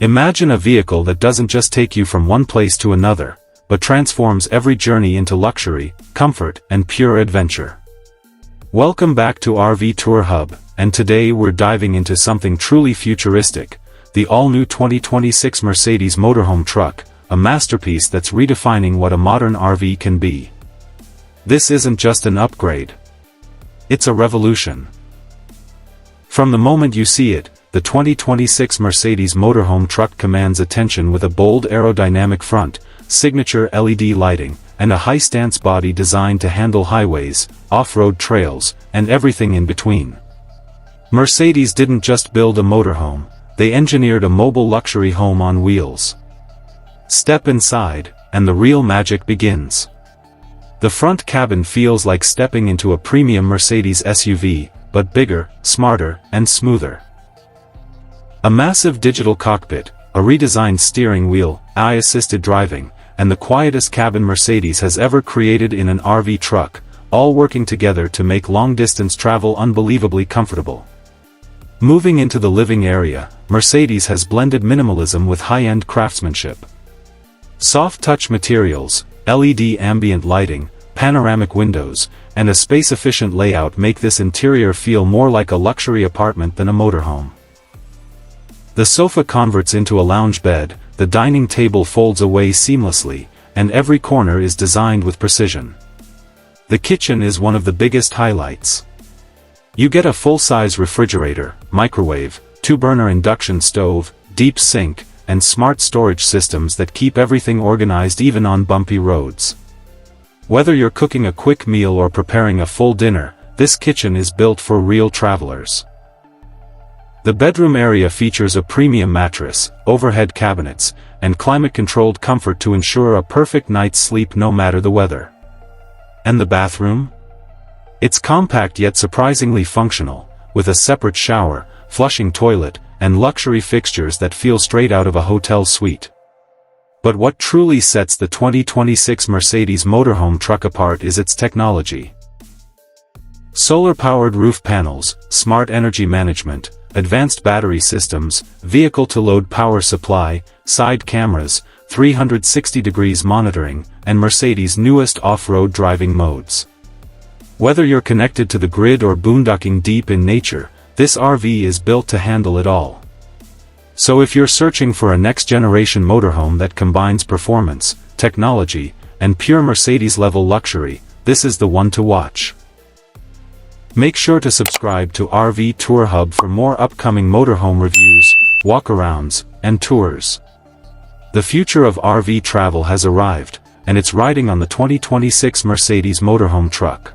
Imagine a vehicle that doesn't just take you from one place to another, but transforms every journey into luxury, comfort, and pure adventure. Welcome back to RV TourHub, and today we're diving into something truly futuristic, the all-new 2026 Mercedes Motorhome Truck, a masterpiece that's redefining what a modern RV can be. This isn't just an upgrade. It's a revolution. From the moment you see it, the 2026 Mercedes Motorhome Truck commands attention with a bold aerodynamic front, signature LED lighting, and a high-stance body designed to handle highways, off-road trails, and everything in between. Mercedes didn't just build a motorhome, they engineered a mobile luxury home on wheels. Step inside, and the real magic begins. The front cabin feels like stepping into a premium Mercedes SUV, but bigger, smarter, and smoother. A massive digital cockpit, a redesigned steering wheel, AI-assisted driving, and the quietest cabin Mercedes has ever created in an RV truck, all working together to make long-distance travel unbelievably comfortable. Moving into the living area, Mercedes has blended minimalism with high-end craftsmanship. Soft-touch materials, LED ambient lighting, panoramic windows, and a space-efficient layout make this interior feel more like a luxury apartment than a motorhome. The sofa converts into a lounge bed, the dining table folds away seamlessly, and every corner is designed with precision. The kitchen is one of the biggest highlights. You get a full-size refrigerator, microwave, 2-burner induction stove, deep sink, and smart storage systems that keep everything organized even on bumpy roads. Whether you're cooking a quick meal or preparing a full dinner, this kitchen is built for real travelers. The bedroom area features a premium mattress, overhead cabinets, and climate-controlled comfort to ensure a perfect night's sleep no matter the weather. And the bathroom? It's compact yet surprisingly functional, with a separate shower, flushing toilet, and luxury fixtures that feel straight out of a hotel suite. But what truly sets the 2026 Mercedes Motorhome Truck apart is its technology. Solar-powered roof panels, smart energy management, advanced battery systems, vehicle-to-load power supply, side cameras, 360 degrees monitoring, and Mercedes' newest off-road driving modes. Whether you're connected to the grid or boondocking deep in nature, this RV is built to handle it all. So if you're searching for a next-generation motorhome that combines performance, technology, and pure Mercedes-level luxury, this is the one to watch. Make sure to subscribe to RV TourHub for more upcoming motorhome reviews, walkarounds, and tours. The future of RV travel has arrived, and it's riding on the 2026 Mercedes Motorhome Truck.